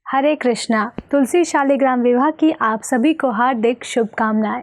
हरे कृष्णा। तुलसी शालिग्राम विवाह की आप सभी को हार्दिक शुभकामनाएं।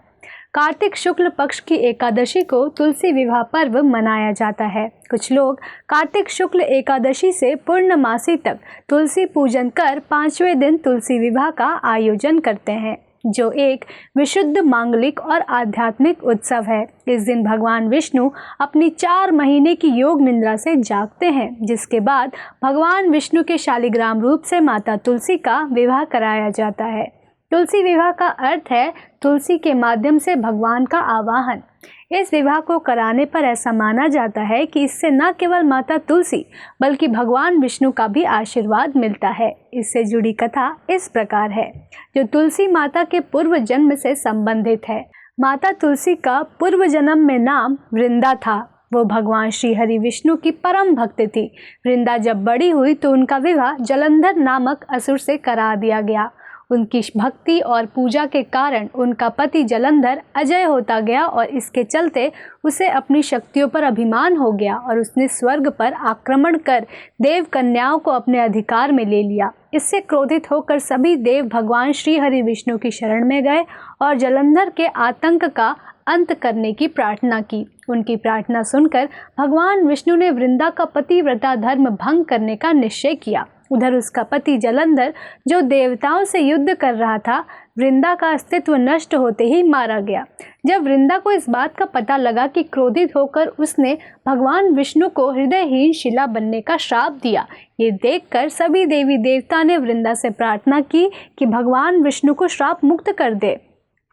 कार्तिक शुक्ल पक्ष की एकादशी को तुलसी विवाह पर्व मनाया जाता है। कुछ लोग कार्तिक शुक्ल एकादशी से पूर्णमासी तक तुलसी पूजन कर 5वें दिन तुलसी विवाह का आयोजन करते हैं, जो एक विशुद्ध मांगलिक और आध्यात्मिक उत्सव है। इस दिन भगवान विष्णु अपनी 4 महीने की योग निद्रा से जागते हैं, जिसके बाद भगवान विष्णु के शालिग्राम रूप से माता तुलसी का विवाह कराया जाता है। तुलसी विवाह का अर्थ है तुलसी के माध्यम से भगवान का आवाहन। इस विवाह को कराने पर ऐसा माना जाता है कि इससे न केवल माता तुलसी बल्कि भगवान विष्णु का भी आशीर्वाद मिलता है। इससे जुड़ी कथा इस प्रकार है, जो तुलसी माता के पूर्व जन्म से संबंधित है। माता तुलसी का पूर्व जन्म में नाम वृंदा था। वो भगवान श्री हरि विष्णु की परम भक्त थी। वृंदा जब बड़ी हुई तो उनका विवाह जलंधर नामक असुर से करा दिया गया। उनकी भक्ति और पूजा के कारण उनका पति जलंधर अजय होता गया और इसके चलते उसे अपनी शक्तियों पर अभिमान हो गया और उसने स्वर्ग पर आक्रमण कर देव कन्याओं को अपने अधिकार में ले लिया। इससे क्रोधित होकर सभी देव भगवान श्री हरि विष्णु की शरण में गए और जलंधर के आतंक का अंत करने की प्रार्थना की। उनकी प्रार्थना सुनकर भगवान विष्णु ने वृंदा का पतिव्रता धर्म भंग करने का निश्चय किया। उधर उसका पति जलंधर, जो देवताओं से युद्ध कर रहा था, वृंदा का अस्तित्व नष्ट होते ही मारा गया। जब वृंदा को इस बात का पता लगा कि क्रोधित होकर उसने भगवान विष्णु को हृदयहीन शिला बनने का श्राप दिया, ये देखकर सभी देवी देवता ने वृंदा से प्रार्थना की कि भगवान विष्णु को श्राप मुक्त कर दे।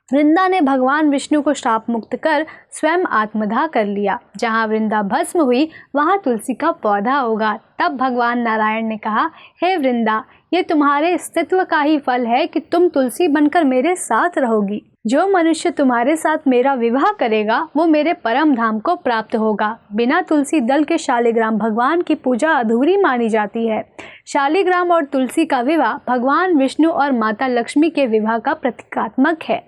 वृंदा ने भगवान विष्णु को श्राप मुक्त कर स्वयं आत्मदाह कर लिया। जहाँ वृंदा भस्म हुई वहाँ तुलसी का पौधा होगा। तब भगवान नारायण ने कहा, हे वृंदा, ये तुम्हारे अस्तित्व का ही फल है कि तुम तुलसी बनकर मेरे साथ रहोगी। जो मनुष्य तुम्हारे साथ मेरा विवाह करेगा वो मेरे परम धाम को प्राप्त होगा। बिना तुलसी दल के शालिग्राम भगवान की पूजा अधूरी मानी जाती है। शालिग्राम और तुलसी का विवाह भगवान विष्णु और माता लक्ष्मी के विवाह का प्रतीकात्मक है।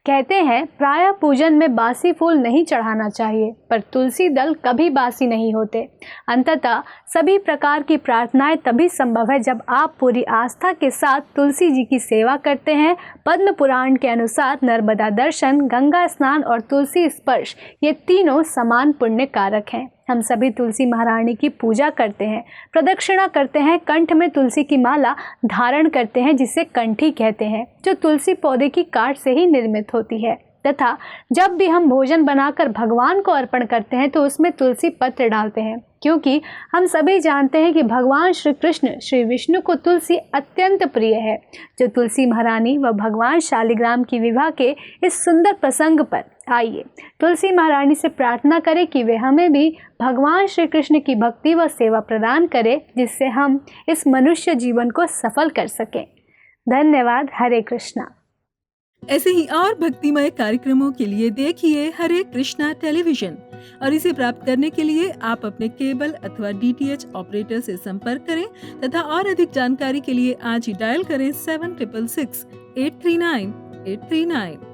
कहते हैं, प्रायः पूजन में बासी फूल नहीं चढ़ाना चाहिए, पर तुलसी दल कभी बासी नहीं होते। अंततः सभी प्रकार की प्रार्थनाएं तभी संभव है जब आप पूरी आस्था के साथ तुलसी जी की सेवा करते हैं। पद्म पुराण के अनुसार नर्मदा दर्शन, गंगा स्नान और तुलसी स्पर्श, ये तीनों समान पुण्य कारक हैं। हम सभी तुलसी महारानी की पूजा करते हैं, प्रदक्षिणा करते हैं, कंठ में तुलसी की माला धारण करते हैं, जिसे कंठी कहते हैं, जो तुलसी पौधे की काट से ही निर्मित होती है। तथा जब भी हम भोजन बनाकर भगवान को अर्पण करते हैं तो उसमें तुलसी पत्र डालते हैं, क्योंकि हम सभी जानते हैं कि भगवान श्री कृष्ण श्री विष्णु को तुलसी अत्यंत प्रिय है। जो तुलसी महारानी व भगवान शालिग्राम की विवाह के इस सुंदर प्रसंग पर आइए तुलसी महारानी से प्रार्थना करें कि वे हमें भी भगवान श्री कृष्ण की भक्ति व सेवा प्रदान करें, जिससे हम इस मनुष्य जीवन को सफल कर सकें। धन्यवाद। हरे कृष्णा। ऐसे ही और भक्तिमय कार्यक्रमों के लिए देखिए हरे कृष्णा टेलीविजन, और इसे प्राप्त करने के लिए आप अपने केबल अथवा DTH ऑपरेटर से संपर्क करें तथा और अधिक जानकारी के लिए आज ही डायल करें 7666 839 839।